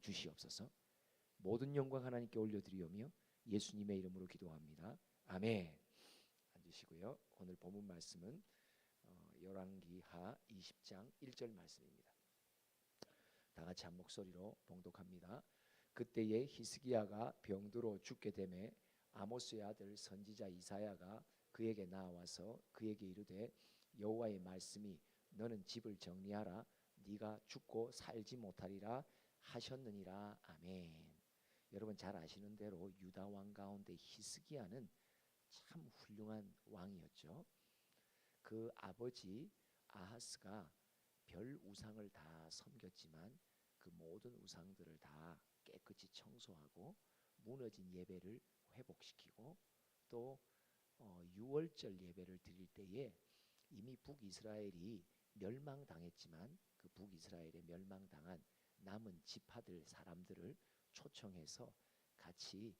주시옵소서. 모든 영광 하나님께 올려드리오며 예수님의 이름으로 기도합니다. 아멘. 앉으시고요. 오늘 본문 말씀은 열왕기하 20장 1절 말씀입니다. 다 같이 한 목소리로 봉독합니다. 그때에 히스기야가 병들어 죽게 되매 아모스의 아들 선지자 이사야가 그에게 나와서 그에게 이르되 여호와의 말씀이 너는 집을 정리하라 네가 죽고 살지 못하리라 하셨느니라. 아멘. 여러분 잘 아시는 대로 유다 왕 가운데 히스기야는 참 훌륭한 왕이었죠. 그 아버지 아하스가 별 우상을 다 섬겼지만 그 모든 우상들을 다 깨끗이 청소하고 무너진 예배를 회복시키고 또 유월절 예배를 드릴 때에 이미 북이스라엘이 멸망당했지만 그 북이스라엘에 멸망당한 남은 지파들 사람들을 초청해서 같이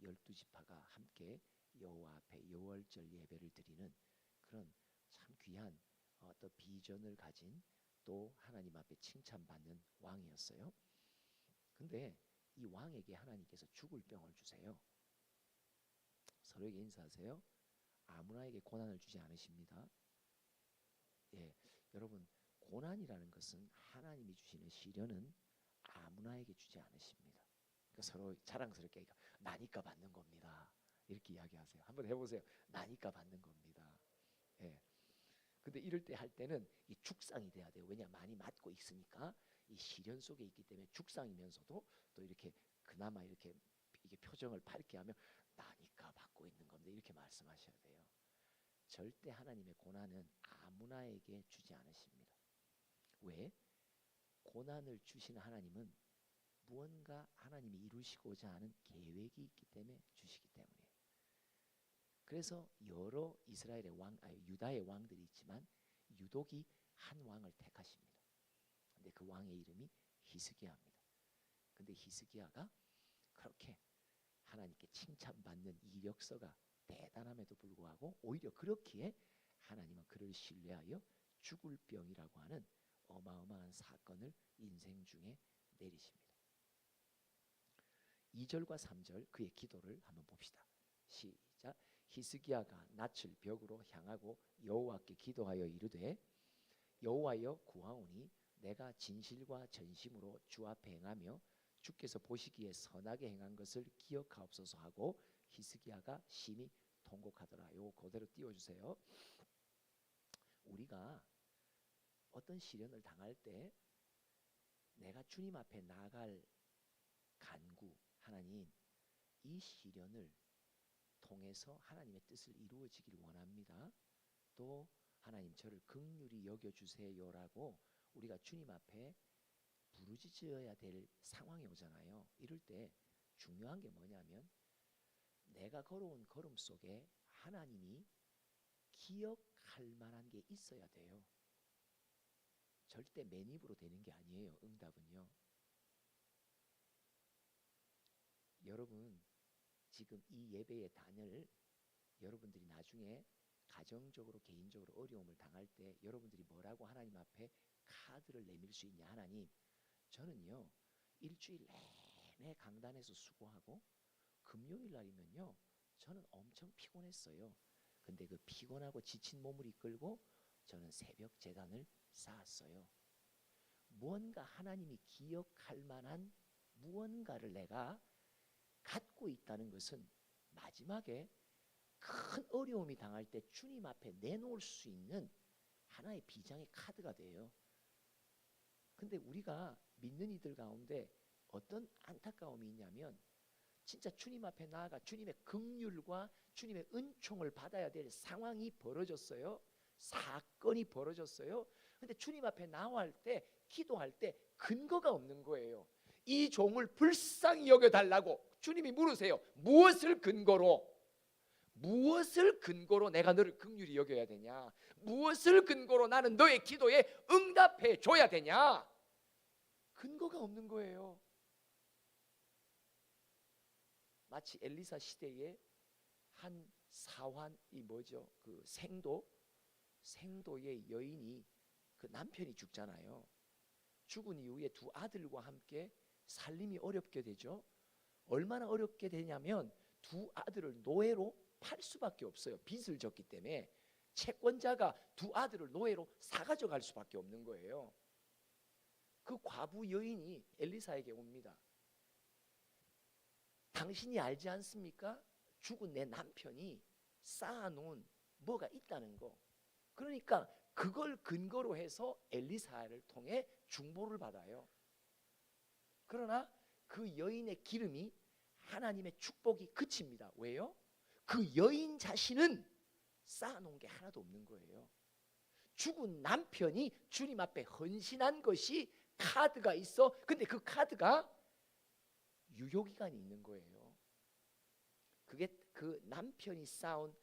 12지파가 함께 여호와 앞에 유월절 예배를 드리는 그런 참 귀한 어떤 비전을 가진 또 하나님 앞에 칭찬받는 왕이었어요. 근데 이 왕에게 하나님께서 죽을 병을 주세요. 서로에게 인사하세요. 아무나에게 고난을 주지 않으십니다. 예, 여러분 고난이라는 것은 하나님이 주시는 시련은 아무나에게 주지 않으십니다. 그러니까 서로 자랑스럽게 나니까 받는 겁니다. 이렇게 이야기하세요. 한번 해보세요. 나니까 받는 겁니다. 예. 근데 이럴 때 할 때는 이 죽상이 돼야 돼요. 왜냐 많이 맞고 있으니까 이 시련 속에 있기 때문에 죽상이면서도 또 이렇게 그나마 이렇게 이게 표정을 밝게 하면 나니까 받고 있는 겁니다. 이렇게 말씀하셔야 돼요. 절대 하나님의 고난은 아무나에게 주지 않으십니다. 왜? 고난을 주시는 하나님은 무언가 하나님이 이루시고자 하는 계획이 있기 때문에 주시기 때문이에요. 그래서 여러 이스라엘의 유다의 왕들이 있지만 유독이 한 왕을 택하십니다. 근데 그 왕의 이름이 히스기야입니다. 근데 히스기야가 그렇게 하나님께 칭찬받는 이력서가 대단함에도 불구하고 오히려 그렇기에 하나님은 그를 신뢰하여 죽을 병이라고 하는 어마어마한 사건을 인생 중에 내리십니다. 2절과 3절 그의 기도를 한번 봅시다. 시작. 히스기야가 낯을 벽으로 향하고 여호와께 기도하여 이르되 여호와여 구하오니 내가 진실과 전심으로 주 앞에 행하며 주께서 보시기에 선하게 행한 것을 기억하옵소서 하고 히스기야가 심히 통곡하더라. 요거 그대로 띄워주세요. 우리가 어떤 시련을 당할 때 내가 주님 앞에 나아갈 간구 하나님 이 시련을 통해서 하나님의 뜻을 이루어지기를 원합니다. 또 하나님 저를 긍휼히 여겨주세요라고 우리가 주님 앞에 부르짖어야 될 상황이 오잖아요. 이럴 때 중요한 게 뭐냐면 내가 걸어온 걸음 속에 하나님이 기억할 만한 게 있어야 돼요. 절대 맨입으로 되는 게 아니에요. 응답은요. 여러분 지금 이 예배의 단을 여러분들이 나중에 가정적으로 개인적으로 어려움을 당할 때 여러분들이 뭐라고 하나님 앞에 카드를 내밀 수 있냐. 하나님 저는요 일주일 내내 강단에서 수고하고 금요일 날이면요 저는 엄청 피곤했어요. 근데 그 피곤하고 지친 몸을 이끌고 저는 새벽 제단을 쌓았어요. 무언가 하나님이 기억할 만한 무언가를 내가 갖고 있다는 것은 마지막에 큰 어려움이 당할 때 주님 앞에 내놓을 수 있는 하나의 비장의 카드가 돼요. 근데 우리가 믿는 이들 가운데 어떤 안타까움이 있냐면 진짜 주님 앞에 나아가 주님의 긍휼과 주님의 은총을 받아야 될 상황이 벌어졌어요. 사건이 벌어졌어요. 근데 주님 앞에 나아갈 때 기도할 때 근거가 없는 거예요. 이 종을 불쌍히 여겨달라고 주님이 물으세요. 무엇을 근거로 내가 너를 긍휼히 여겨야 되냐? 무엇을 근거로 나는 너의 기도에 응답해 줘야 되냐? 근거가 없는 거예요. 마치 엘리사 시대에 한 사환이 뭐죠? 그 생도의 여인이 그 남편이 죽잖아요. 죽은 이후에 두 아들과 함께 살림이 어렵게 되죠. 얼마나 어렵게 되냐면 두 아들을 노예로 팔 수밖에 없어요. 빚을 졌기 때문에 채권자가 두 아들을 노예로 사가져갈 수밖에 없는 거예요. 그 과부 여인이 엘리사에게 옵니다. 당신이 알지 않습니까? 죽은 내 남편이 쌓아놓은 뭐가 있다는 거. 그러니까 그걸 근거로 해서 엘리사를 통해 중보를 받아요. 그러나 그 여인의 기름이 하나님의 축복이 그칩니다. 왜요? 그 여인 자신은 쌓아놓은 게 하나도 없는 거예요. 죽은 남편이 주님 앞에 헌신한 것이 카드가 있어. 근데 그 카드가 유효기간이 있는 거예요. 그게 그 남편이 쌓은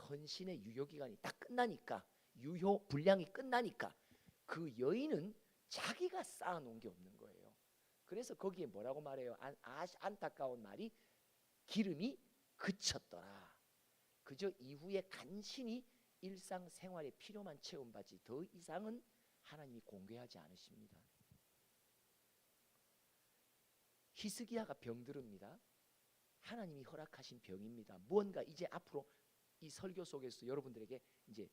헌신의 유효기간이 딱 끝나니까, 유효 분량이 끝나니까 그 여인은 자기가 쌓아놓은 게 없는 거예요. 그래서 거기에 뭐라고 말해요? 안타까운 말이 기름이 그쳤더라. 그저 이후에 간신히 일상생활에 필요만 채움받지 더 이상은 하나님이 공개하지 않으십니다. 히스기야가 병들습니다. 하나님이 허락하신 병입니다. 무언가 이제 앞으로 이 설교 속에서 여러분들에게 이제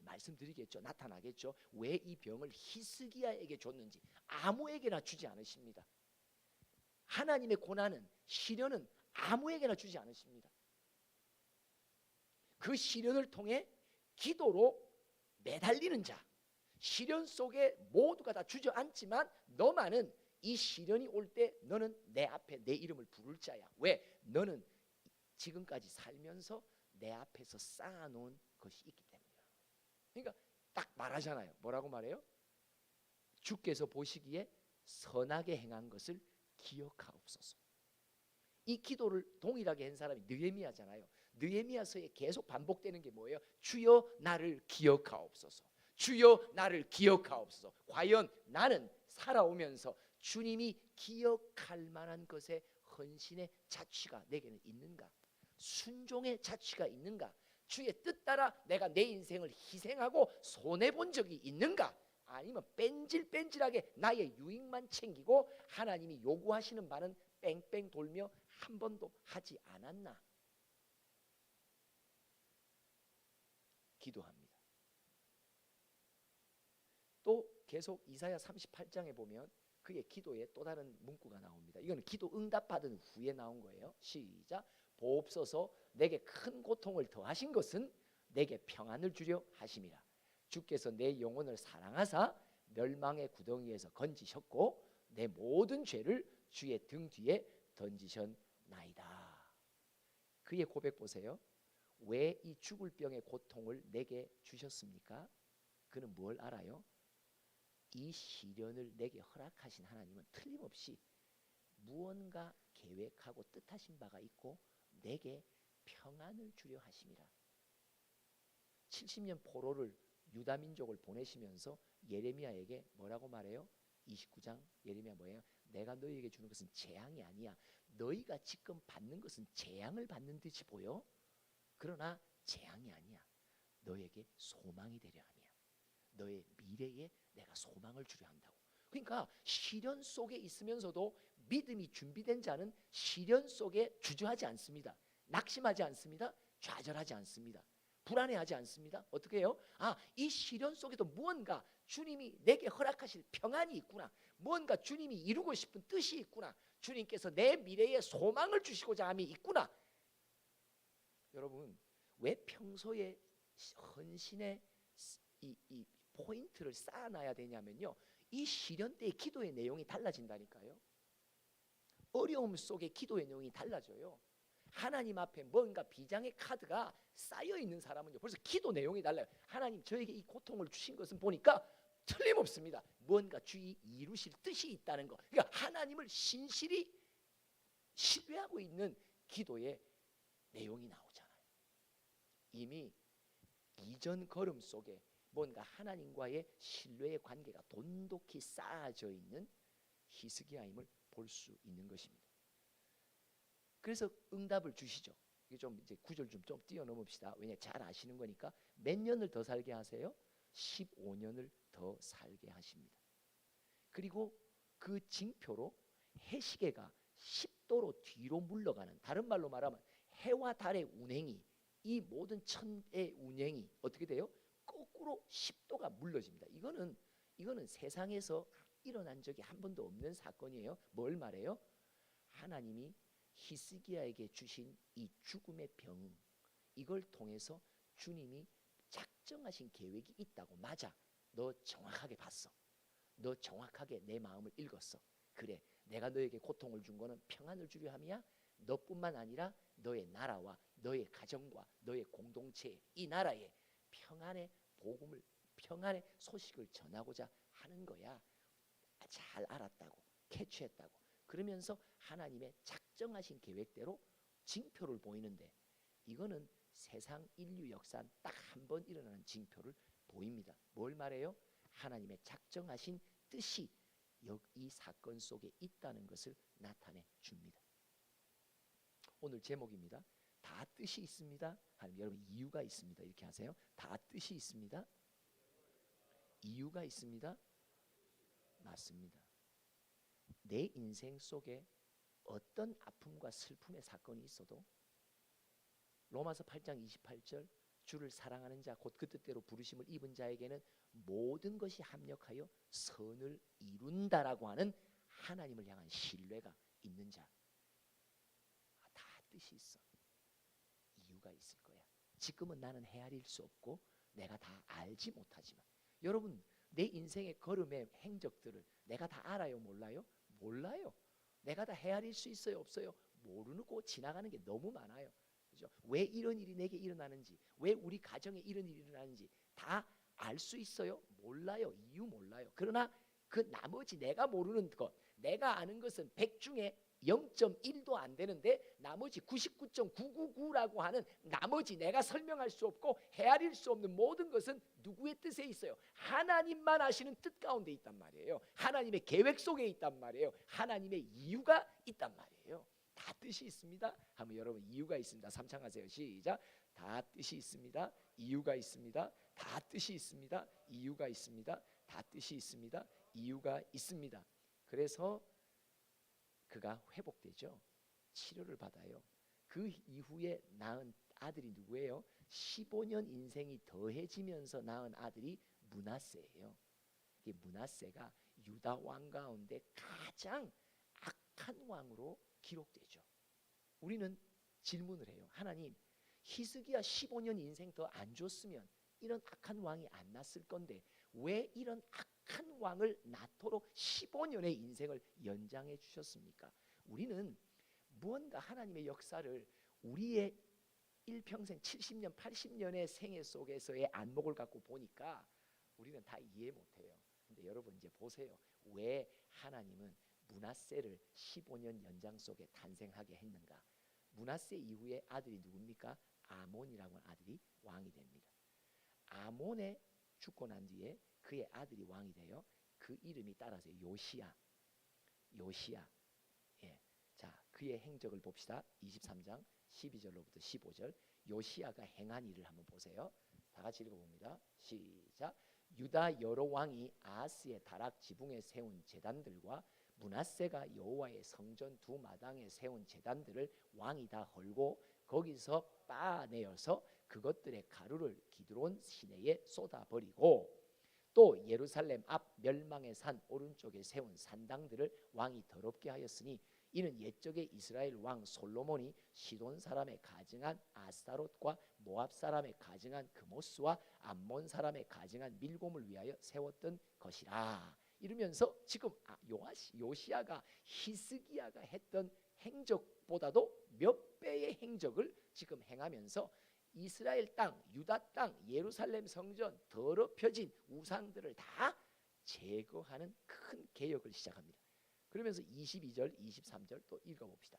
말씀드리겠죠. 나타나겠죠. 왜 이 병을 히스기야에게 줬는지 아무에게나 주지 않으십니다. 하나님의 고난은, 시련은 아무에게나 주지 않으십니다. 그 시련을 통해 기도로 매달리는 자, 시련 속에 모두가 다 주저앉지만 너만은 이 시련이 올 때 너는 내 앞에 내 이름을 부를 자야. 왜? 너는 지금까지 살면서 내 앞에서 쌓아놓은 것이 있기 때문이야. 그러니까 딱 말하잖아요. 뭐라고 말해요? 주께서 보시기에 선하게 행한 것을 기억하옵소서. 이 기도를 동일하게 한 사람이 느헤미야잖아요. 느헤미야서에 계속 반복되는 게 뭐예요? 주여 나를 기억하옵소서. 주여 나를 기억하옵소서. 과연 나는 살아오면서 주님이 기억할 만한 것에 헌신의 자취가 내게는 있는가? 순종의 자취가 있는가? 주의 뜻 따라 내가 내 인생을 희생하고 손해본 적이 있는가? 아니면 뺀질뺀질하게 나의 유익만 챙기고 하나님이 요구하시는 바는 뺑뺑 돌며 한 번도 하지 않았나? 기도합니다. 또 계속 이사야 38장에 보면 그의 기도에 또 다른 문구가 나옵니다. 이거는 기도 응답받은 후에 나온 거예요. 시작. 보옵소서 내게 큰 고통을 더하신 것은 내게 평안을 주려 하심이라. 주께서 내 영혼을 사랑하사 멸망의 구덩이에서 건지셨고 내 모든 죄를 주의 등 뒤에 던지셨나이다. 그의 고백 보세요. 왜 이 죽을 병의 고통을 내게 주셨습니까? 그는 뭘 알아요? 이 시련을 내게 허락하신 하나님은 틀림없이 무언가 계획하고 뜻하신 바가 있고 내게 평안을 주려 하심이라. 70년 포로를 유다 민족을 보내시면서 예레미야에게 뭐라고 말해요? 29장 예레미야 뭐예요? 내가 너희에게 주는 것은 재앙이 아니야. 너희가 지금 받는 것은 재앙을 받는 듯이 보여. 그러나 재앙이 아니야. 너에게 소망이 되려 함이야. 너의 미래에 내가 소망을 주려 한다고. 그러니까 시련 속에 있으면서도 믿음이 준비된 자는 시련 속에 주저하지 않습니다. 낙심하지 않습니다. 좌절하지 않습니다. 불안해하지 않습니다. 어떻게 해요? 이 시련 속에도 무언가 주님이 내게 허락하실 평안이 있구나. 무언가 주님이 이루고 싶은 뜻이 있구나. 주님께서 내 미래에 소망을 주시고자 함이 있구나. 여러분, 왜 평소에 헌신의 이 포인트를 쌓아놔야 되냐면요, 이 시련 때의 기도의 내용이 달라진다니까요. 어려움 속의 기도의 내용이 달라져요. 하나님 앞에 뭔가 비장의 카드가 쌓여 있는 사람은요, 벌써 기도 내용이 달라요. 하나님 저에게 이 고통을 주신 것은 보니까 틀림없습니다. 뭔가 주의 이루실 뜻이 있다는 거. 그러니까 하나님을 신실히 신뢰하고 있는 기도의 내용이 나오잖아요. 이미 이전 걸음 속에 뭔가 하나님과의 신뢰의 관계가 돈독히 쌓아져 있는 히스기야임을 볼 수 있는 것입니다. 그래서 응답을 주시죠. 이게 좀 이제 구절 좀 뛰어넘읍시다. 왜냐 잘 아시는 거니까. 몇 년을 더 살게 하세요? 15년을 더 살게 하십니다. 그리고 그 징표로 해시계가 10도로 뒤로 물러가는, 다른 말로 말하면 해와 달의 운행이, 이 모든 천의 운행이 어떻게 돼요? 거꾸로 10도가 물러집니다. 이거는 세상에서 일어난 적이 한 번도 없는 사건이에요. 뭘 말해요? 하나님이 히스기야에게 주신 이 죽음의 병, 이걸 통해서 주님이 작정하신 계획이 있다고. 맞아, 너 정확하게 봤어. 너 정확하게 내 마음을 읽었어. 그래, 내가 너에게 고통을 준 거는 평안을 주려 함이야. 너뿐만 아니라 너의 나라와 너의 가정과 너의 공동체, 이 나라에 평안의 복음을, 평안의 소식을 전하고자 하는 거야. 잘 알았다고, 캐치했다고. 그러면서 하나님의 작정하신 계획대로 징표를 보이는데, 이거는 세상 인류 역사 딱 한 번 일어나는 징표를 보입니다. 뭘 말해요? 하나님의 작정하신 뜻이 이 사건 속에 있다는 것을 나타내 줍니다. 오늘 제목입니다. 다 뜻이 있습니다. 하나님, 여러분 이유가 있습니다. 이렇게 하세요. 다 뜻이 있습니다. 이유가 있습니다. 맞습니다. 내 인생 속에 어떤 아픔과 슬픔의 사건이 있어도 로마서 8장 28절, 주를 사랑하는 자 곧 그 뜻대로 부르심을 입은 자에게는 모든 것이 합력하여 선을 이룬다라고 하는 하나님을 향한 신뢰가 있는 자, 다 뜻이 있어. 이유가 있을 거야. 지금은 나는 헤아릴 수 없고 내가 다 알지 못하지만, 여러분 내 인생의 걸음의 행적들을 내가 다 알아요? 몰라요? 몰라요. 내가 다 헤아릴 수 있어요? 없어요? 모르고 지나가는 게 너무 많아요. 그죠? 왜 이런 일이 내게 일어나는지, 왜 우리 가정에 이런 일이 일어나는지 다 알 수 있어요? 몰라요. 이유 몰라요. 그러나 그 나머지 내가 모르는 것, 내가 아는 것은 100 중에 0.1도 안 되는데, 나머지 99.999라고 하는 나머지 내가 설명할 수 없고 헤아릴 수 없는 모든 것은 누구의 뜻에 있어요? 하나님만 아시는 뜻 가운데 있단 말이에요. 하나님의 계획 속에 있단 말이에요. 하나님의 이유가 있단 말이에요. 다 뜻이 있습니다. 하면 여러분 이유가 있습니다. 삼창하세요. 시작. 다 뜻이 있습니다. 이유가 있습니다. 다 뜻이 있습니다. 이유가 있습니다. 다 뜻이 있습니다. 이유가 있습니다. 그래서 그가 회복되죠. 치료를 받아요. 그 이후에 낳은 아들이 누구예요? 15년 인생이 더해지면서 낳은 아들이 므낫세예요. 이 므낫세가 유다 왕 가운데 가장 악한 왕으로 기록되죠. 우리는 질문을 해요. 하나님, 히스기야 15년 인생 더 안 줬으면 이런 악한 왕이 안 났을 건데 왜 이런 악한 왕을 낳도록 15년의 인생을 연장해 주셨습니까? 우리는 무언가 하나님의 역사를 우리의 일평생 70년 80년의 생애 속에서의 안목을 갖고 보니까 우리는 다 이해 못해요. 근데 여러분 이제 보세요. 왜 하나님은 므낫세를 15년 연장 속에 탄생하게 했는가? 므낫세 이후에 아들이 누굽니까? 아몬이라고 하는 아들이 왕이 됩니다. 아몬에 죽고 난 뒤에 그의 아들이 왕이 돼요. 그 이름이 따라서 요시야. 예. 자, 그의 행적을 봅시다. 23장 12절로부터 15절. 요시야가 행한 일을 한번 보세요. 다 같이 읽어봅니다. 시작. 유다 여러 왕이 아하스의 다락 지붕에 세운 제단들과 므낫세가 여호와의 성전 두 마당에 세운 제단들을 왕이 다 헐고 거기서 빻아내어서 그것들의 가루를 기드론 시내에 쏟아버리고, 또 예루살렘 앞 멸망의 산 오른쪽에 세운 산당들을 왕이 더럽게 하였으니 이는 옛적에 이스라엘 왕 솔로몬이 시돈 사람의 가증한 아스타롯과 모압 사람의 가증한 그모스와 암몬 사람의 가증한 밀곰을 위하여 세웠던 것이라. 이러면서 지금 요시야가 히스기야가 했던 행적보다도 몇 배의 행적을 지금 행하면서 이스라엘 땅, 유다 땅, 예루살렘 성전, 더럽혀진 우상들을 다 제거하는 큰 개혁을 시작합니다. 그러면서 22절, 23절 또 읽어봅시다.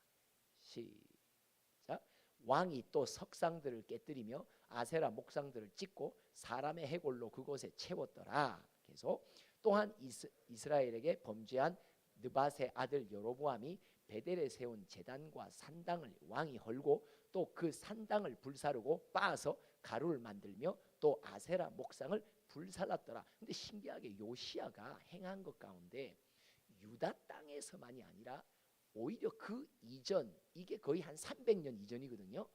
시작. 왕이 또 석상들을 깨뜨리며 아세라 목상들을 찢고 사람의 해골로 그곳에 채웠더라. 계속. 또한 이스라엘에게 범죄한 느밧의 아들 여로보암이 베델에 세운 제단과 산당을 왕이 헐고 또 그 산당을 불사르고 빻아서 가루를 만들며 또 아세라 목상을 불살랐더라. 근데 신기하게 요시야가 행한 것 가운데 유다 땅에서만이 아니라 오히려 그 이전, 이게 거의 한 300년 이전이거든요.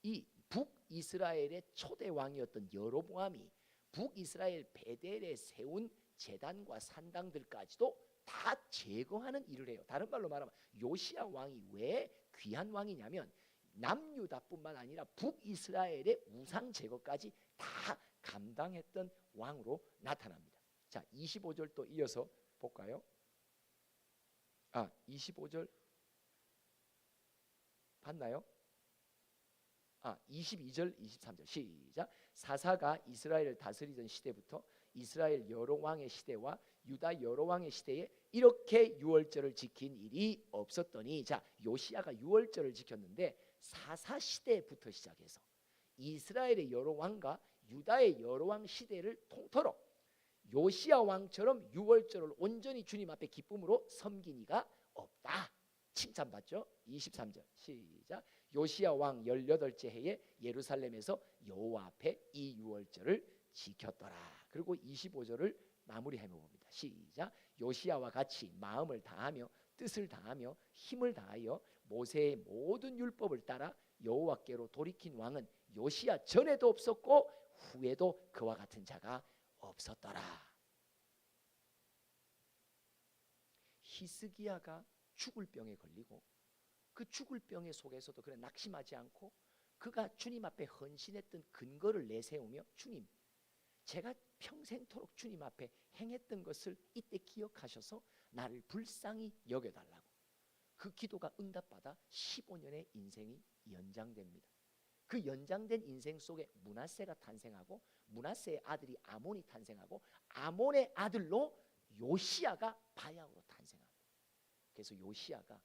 이 북이스라엘의 초대 왕이었던 여로보암이 북이스라엘 베델에 세운 제단과 산당들까지도 다 제거하는 일을 해요. 다른 말로 말하면 요시야 왕이 왜 귀한 왕이냐면 남유다뿐만 아니라 북이스라엘의 우상 제거까지 다 감당했던 왕으로 나타납니다. 자, 25절 또 이어서 볼까요? 25절 봤나요? 22절, 23절 시작. 사사가 이스라엘을 다스리던 시대부터 이스라엘 여러 왕의 시대와 유다 여러 왕의 시대에 이렇게 유월절을 지킨 일이 없었더니, 자, 요시야가 유월절을 지켰는데 사사 시대부터 시작해서 이스라엘의 여러 왕과 유다의 여러 왕 시대를 통틀어 요시야 왕처럼 유월절을 온전히 주님 앞에 기쁨으로 섬긴 이가 없다. 칭찬받죠? 23절 시작. 요시야 왕 18째 해에 예루살렘에서 여호와 앞에 이 유월절을 지켰더라. 그리고 25절을 마무리해 봅니다. 시작. 요시야와 같이 마음을 다하며 뜻을 다하며 힘을 다하여 모세의 모든 율법을 따라 여호와께로 돌이킨 왕은 요시야 전에도 없었고 후에도 그와 같은 자가 없었더라. 히스기야가 죽을 병에 걸리고 그 죽을 병의 속에서도 그래 낙심하지 않고 그가 주님 앞에 헌신했던 근거를 내세우며, 주님, 제가 평생토록 주님 앞에 행했던 것을 이때 기억하셔서 나를 불쌍히 여겨달라고. 그 기도가 응답받아 15년의 인생이 연장됩니다. 그 연장된 인생 속에 므낫세가 탄생하고 므낫세의 아들이 아몬이 탄생하고 아몬의 아들로 요시야가 바야흐로 탄생합니다. 그래서 요시야가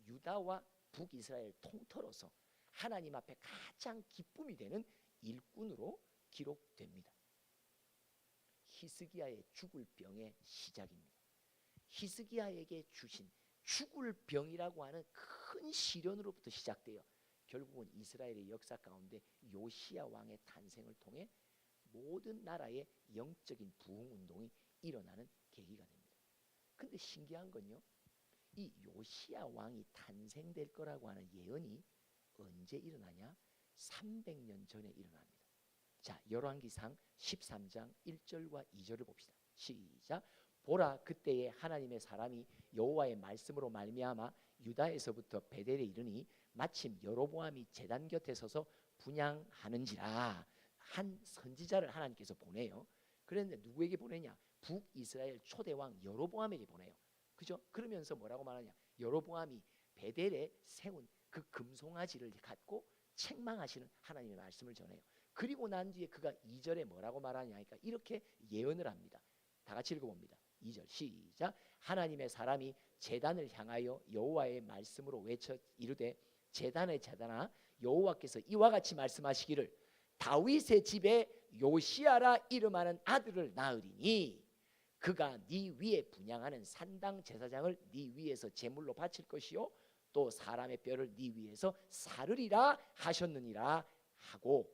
유다와 북이스라엘 통틀어서 하나님 앞에 가장 기쁨이 되는 일꾼으로 기록됩니다. 히스기야의 죽을 병의 시작입니다. 히스기야에게 주신 죽을 병이라고 하는 큰 시련으로부터 시작되어 결국은 이스라엘의 역사 가운데 요시야 왕의 탄생을 통해 모든 나라의 영적인 부흥운동이 일어나는 계기가 됩니다. 근데 신기한 건요, 이 요시야 왕이 탄생될 거라고 하는 예언이 언제 일어나냐? 300년 전에 일어납니다. 자, 열왕기상 13장 1절과 2절을 봅시다. 시작. 보라, 그때에 하나님의 사람이 여호와의 말씀으로 말미암아 유다에서부터 베델에 이르니 마침 여로보암이 제단 곁에 서서 분향하는지라. 한 선지자를 하나님께서 보내요. 그런데 누구에게 보내냐? 북이스라엘 초대왕 여로보암에게 보내요. 그죠? 그러면서 뭐라고 말하냐? 여로보암이 베델에 세운 그 금송아지를 갖고 책망하시는 하나님의 말씀을 전해요. 그리고 난 뒤에 그가 2절에 뭐라고 말하냐 하니까 이렇게 예언을 합니다. 다 같이 읽어봅니다. 2절 시작. 하나님의 사람이 제단을 향하여 여호와의 말씀으로 외쳐 이르되, 제단의 제단아, 여호와께서 이와 같이 말씀하시기를 다윗의 집에 요시야라 이름하는 아들을 낳으리니 그가 네 위에 분향하는 산당 제사장을 네 위에서 제물로 바칠 것이요 또 사람의 뼈를 네 위에서 사르리라 하셨느니라 하고,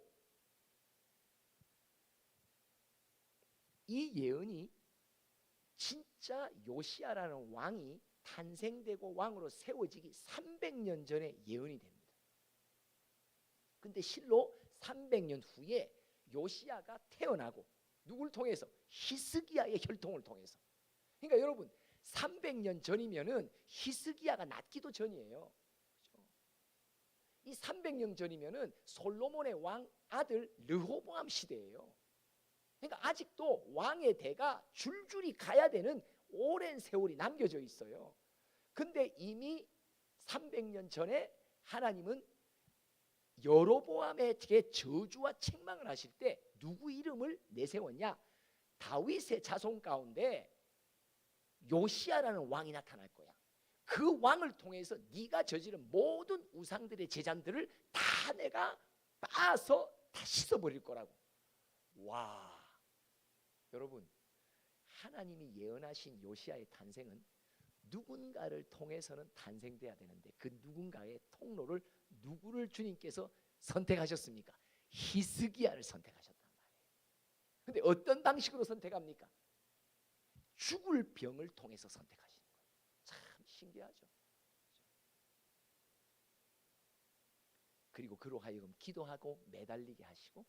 이 예언이 진짜 요시야라는 왕이 탄생되고 왕으로 세워지기 300년 전에 예언이 됩니다. 근데 실로 300년 후에 요시야가 태어나고 누굴 통해서? 히스기야의 혈통을 통해서. 그러니까 여러분 300년 전이면은 히스기야가 낳기도 전이에요. 그렇죠? 이 300년 전이면은 솔로몬의 왕 아들 르호보암 시대예요. 그러니까 아직도 왕의 대가 줄줄이 가야 되는 오랜 세월이 남겨져 있어요. 근데 이미 300년 전에 하나님은 여로보암에게 저주와 책망을 하실 때 누구 이름을 내세웠냐? 다윗의 자손 가운데 요시야라는 왕이 나타날 거야. 그 왕을 통해서 네가 저지른 모든 우상들의 제잔들을 다 내가 빠서 다 씻어버릴 거라고. 와, 여러분, 하나님이 예언하신 요시야의 탄생은 누군가를 통해서는 탄생돼야 되는데 그 누군가의 통로를 누구를 주님께서 선택하셨습니까? 히스기야를 선택하셨단 말이에요. 근데 어떤 방식으로 선택합니까? 죽을 병을 통해서 선택하시는 거예요. 신기하죠. 그리고 그로 하여금 기도하고 매달리게 하시고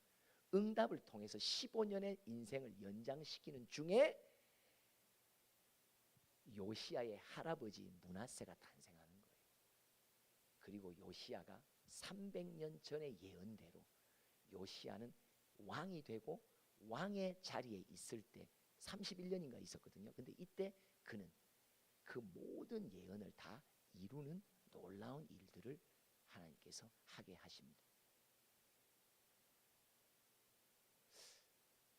응답을 통해서 15년의 인생을 연장시키는 중에 요시야의 할아버지 므낫세가 탄생하는 거예요. 그리고 요시야가 300년 전의 예언대로 요시야는 왕이 되고 왕의 자리에 있을 때 31년인가 있었거든요. 근데 이때 그는 그 모든 예언을 다 이루는 놀라운 일들을 하나님께서 하게 하십니다.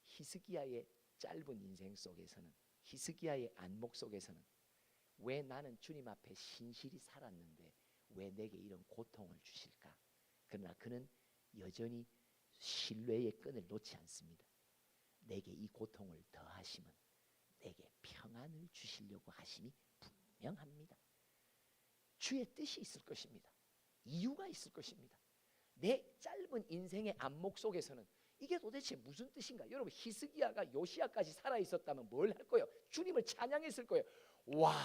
히스기야의 짧은 인생 속에서는, 히스기야의 안목 속에서는 왜 나는 주님 앞에 신실히 살았는데 왜 내게 이런 고통을 주실까? 그러나 그는 여전히 신뢰의 끈을 놓지 않습니다. 내게 이 고통을 더하시면 내게 평안을 주시려고 하심이 분명합니다. 주의 뜻이 있을 것입니다. 이유가 있을 것입니다. 내 짧은 인생의 안목 속에서는 이게 도대체 무슨 뜻인가? 여러분, 히스기야가 요시야까지 살아 있었다면 뭘 할 거예요? 주님을 찬양했을 거예요. 와,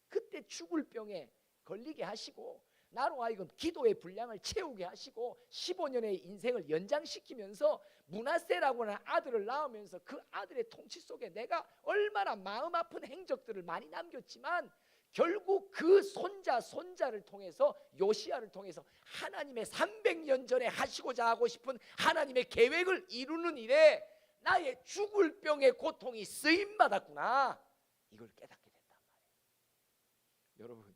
그때 죽을 병에 걸리게 하시고 나로 하여금 기도의 분량을 채우게 하시고 15년의 인생을 연장시키면서 므낫세라고 하는 아들을 낳으면서 그 아들의 통치 속에 내가 얼마나 마음 아픈 행적들을 많이 남겼지만 결국 그 손자를 통해서 요시야를 통해서 하나님의 300년 전에 하시고자 하고 싶은 하나님의 계획을 이루는 일에 나의 죽을 병의 고통이 쓰임받았구나, 이걸 깨닫게 된단 말이에요. 여러분,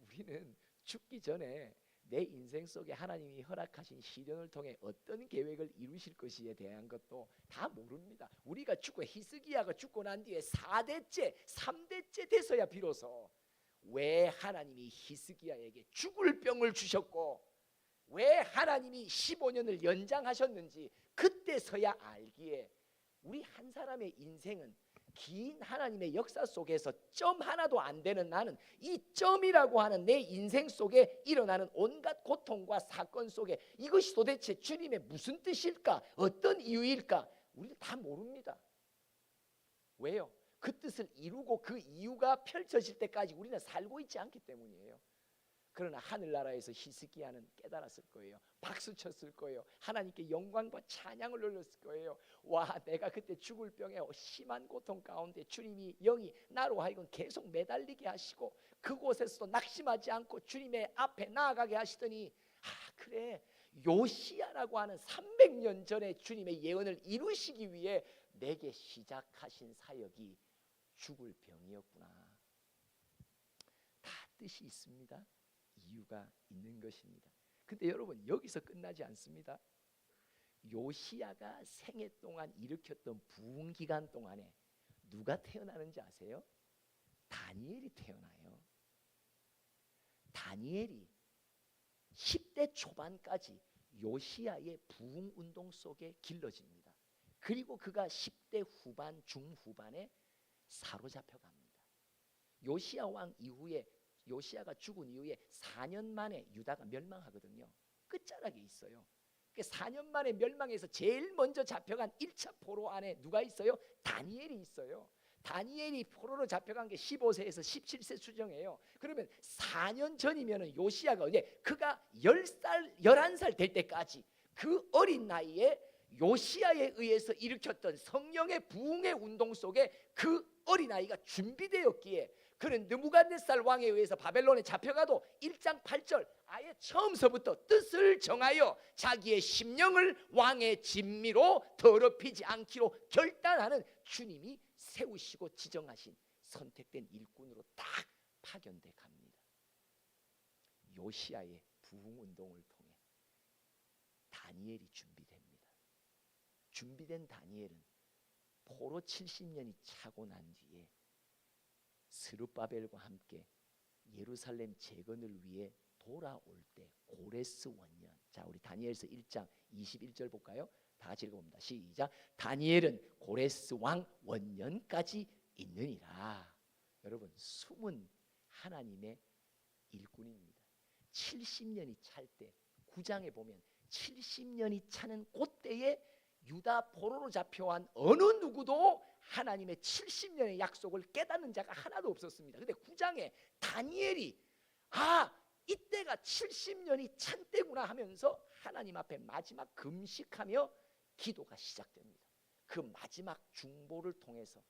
우리는 죽기 전에 내 인생 속에 하나님이 허락하신 시련을 통해 어떤 계획을 이루실 것이에 대한 것도 다 모릅니다. 우리가 죽고 히스기야가 죽고 난 뒤에 4대째 3대째 돼서야 비로소 왜 하나님이 히스기야에게 죽을 병을 주셨고 왜 하나님이 15년을 연장하셨는지 그때서야 알기에 우리 한 사람의 인생은 긴 하나님의 역사 속에서 점 하나도 안 되는 나는 이 점이라고 하는 내 인생 속에 일어나는 온갖 고통과 사건 속에 이것이 도대체 주님의 무슨 뜻일까? 어떤 이유일까? 우리는 다 모릅니다. 왜요? 그 뜻을 이루고 그 이유가 펼쳐질 때까지 우리는 살고 있지 않기 때문이에요. 그러나 하늘나라에서 히스기야는 깨달았을 거예요. 박수 쳤을 거예요. 하나님께 영광과 찬양을 올렸을 거예요. 와, 내가 그때 죽을 병에 심한 고통 가운데 주님이 영이 나로 하여금 계속 매달리게 하시고 그곳에서도 낙심하지 않고 주님의 앞에 나아가게 하시더니 그래, 요시야라고 하는 300년 전에 주님의 예언을 이루시기 위해 내게 시작하신 사역이 죽을 병이었구나. 다 뜻이 있습니다. 이유가 있는 것입니다. 근데 여러분, 여기서 끝나지 않습니다. 요시야가 생애 동안 일으켰던 부흥 기간 동안에 누가 태어나는지 아세요? 다니엘이 태어나요. 다니엘이 10대 초반까지 요시야의 부흥 운동 속에 길러집니다. 그리고 그가 10대 후반 중후반에 사로잡혀 갑니다. 요시야 왕 이후에 요시야가 죽은 이후에 4년 만에 유다가 멸망하거든요. 끝자락에 있어요. 4년 만에 멸망해서 제일 먼저 잡혀간 1차 포로 안에 누가 있어요? 다니엘이 있어요. 다니엘이 포로로 잡혀간 게 15세에서 17세 수정이에요. 그러면 4년 전이면 요시야가 그가 10살, 11살 될 때까지 그 어린 나이에 요시야에 의해서 일으켰던 성령의 부흥의 운동 속에 그 어린아이가 준비되었기에 그는 느부갓네살 왕에 의해서 바벨론에 잡혀가도 1장 8절 아예 처음서부터 뜻을 정하여 자기의 심령을 왕의 진미로 더럽히지 않기로 결단하는 주님이 세우시고 지정하신 선택된 일꾼으로 딱 파견돼 갑니다. 요시야의 부흥 운동을 통해 다니엘이 준비됩니다. 준비된 다니엘은 포로 70년이 차고 난 뒤에 스룹바벨과 함께 예루살렘 재건을 위해 돌아올 때 고레스 원년. 자, 우리 다니엘서 1장 21절 볼까요? 다 같이 읽어봅니다. 시작. 다니엘은 고레스 왕 원년까지 있느니라. 여러분, 숨은 하나님의 일꾼입니다. 70년이 찰 때 9장에 보면 70년이 차는 그때에 유다 포로로 잡혀간 어느 누구도 하나님의 70년의 약속을 깨닫는 자가 하나도 없었습니다. 근데 9장에 다니엘이 이때가 70년이 찬 때구나 하면서 하나님 앞에 마지막 금식하며 기도가 시작됩니다. 그 마지막 중보를 통해서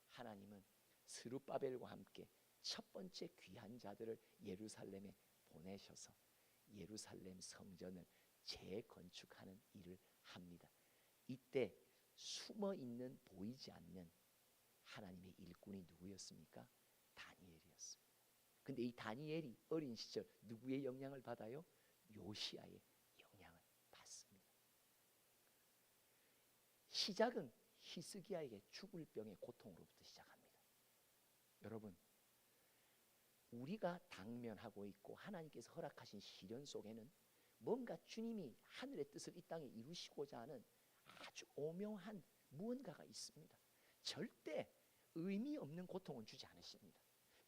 하나님은 스룹바벨과 함께 첫 번째 귀한 자들을 예루살렘에 보내셔서 예루살렘 성전을 재건축하는 일을 합니다. 이때 숨어있는 보이지 않는 하나님의 일꾼이 누구였습니까? 다니엘이었습니다. 근데 이 다니엘이 어린 시절 누구의 영향을 받아요? 요시야의 영향을 받습니다. 시작은 히스기야에게 죽을 병의 고통으로부터 시작합니다. 여러분, 우리가 당면하고 있고 하나님께서 허락하신 시련 속에는 뭔가 주님이 하늘의 뜻을 이 땅에 이루시고자 하는 아주 오묘한 무언가가 있습니다. 절대 의미 없는 고통은 주지 않으십니다.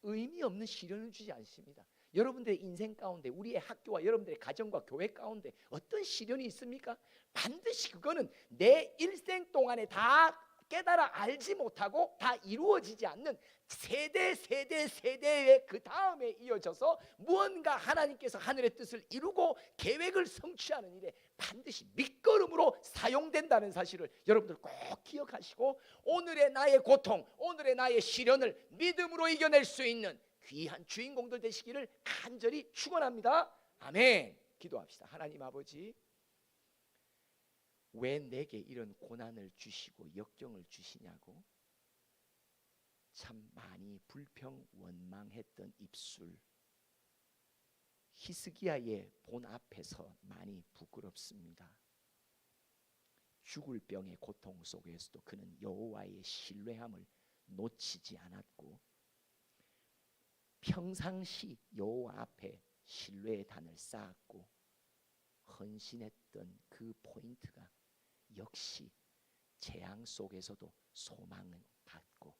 의미 없는 시련을 주지 않습니다. 여러분들의 인생 가운데, 우리의 학교와 여러분들의 가정과 교회 가운데 어떤 시련이 있습니까? 반드시 그거는 내 일생 동안에 다 깨달아 알지 못하고 다 이루어지지 않는 세대의 그 다음에 이어져서 무언가 하나님께서 하늘의 뜻을 이루고 계획을 성취하는 일에 반드시 밑거름으로 사용된다는 사실을 여러분들 꼭 기억하시고, 오늘의 나의 고통, 오늘의 나의 시련을 믿음으로 이겨낼 수 있는 귀한 주인공들 되시기를 간절히 축원합니다. 아멘. 기도합시다. 하나님 아버지, 왜 내게 이런 고난을 주시고 역경을 주시냐고 참 많이 불평 원망했던 입술, 히스기야의 본 앞에서 많이 부끄럽습니다. 죽을 병의 고통 속에서도 그는 여호와의 신뢰함을 놓치지 않았고, 평상시 여호와 앞에 신뢰의 단을 쌓았고 헌신했던 그 포인트가 역시 재앙 속에서도 소망을 갖고,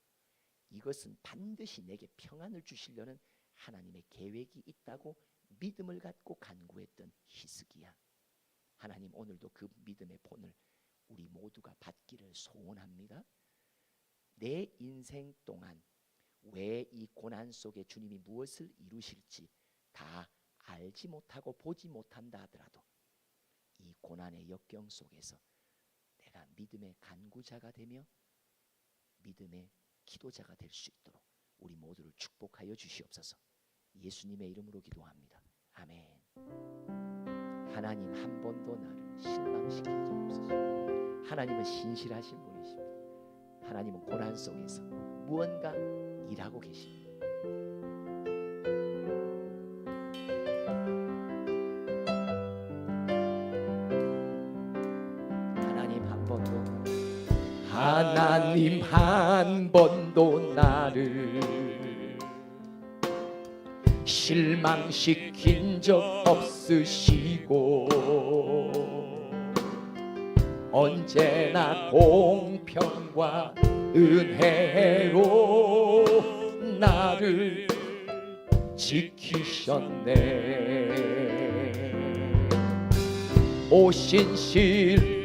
이것은 반드시 내게 평안을 주시려는 하나님의 계획이 있다고 믿음을 갖고 간구했던 히스기야. 하나님, 오늘도 그 믿음의 본을 우리 모두가 받기를 소원합니다. 내 인생 동안 왜 이 고난 속에 주님이 무엇을 이루실지 다 알지 못하고 보지 못한다 하더라도 이 고난의 역경 속에서 내가 믿음의 간구자가 되며 믿음의 기도자가 될 수 있도록 우리 모두를 축복하여 주시옵소서. 예수님의 이름으로 기도합니다. 아멘. 하나님, 한 번도 나를 실망시킨 적 없으시고 하나님은 신실하신 분이십니다. 하나님은 고난 속에서 무언가 일하고 계십니다. 하나님 한 번도 나를 실망시킨 적 없으시고 언제나 공평과 은혜로 나를 지키셨네. 오 신실하신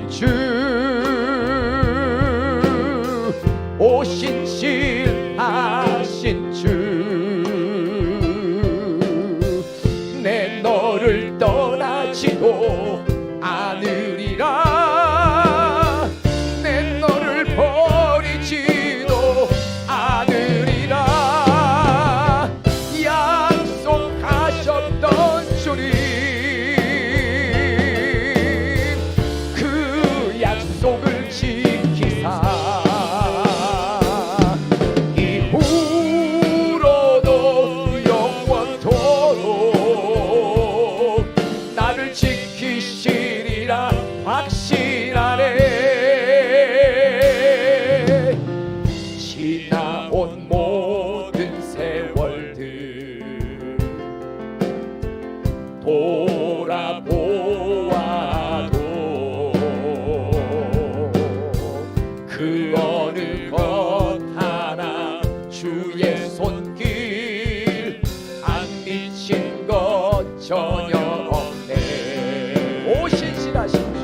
주, 오 신실하신 주, 내 너를 떠나지도 않으리라, 내 너를 버리지도 않으리라. 약속하셨던 주님, 그 약속을 지키사 지나온 모든 세월들 돌아보아도 그 어느 것 하나 주의 손길 안 미친 것 전혀 없네. 오 신실하신 주,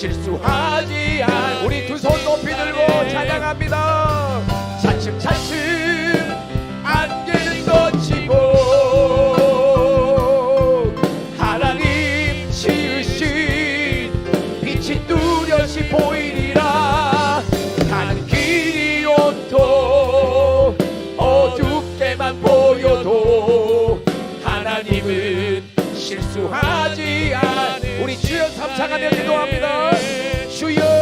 실수하지 않. 우리 두 손 높이 들고 찬양합니다. 차츰 안개는 걷히고 하나님 지으신 빛이 뚜렷이 보이리라. 가는 길이 온통 어둡게만 보여도 하나님은 실수하지 않. 우리 주여 삼창하며 기도합니다. 주여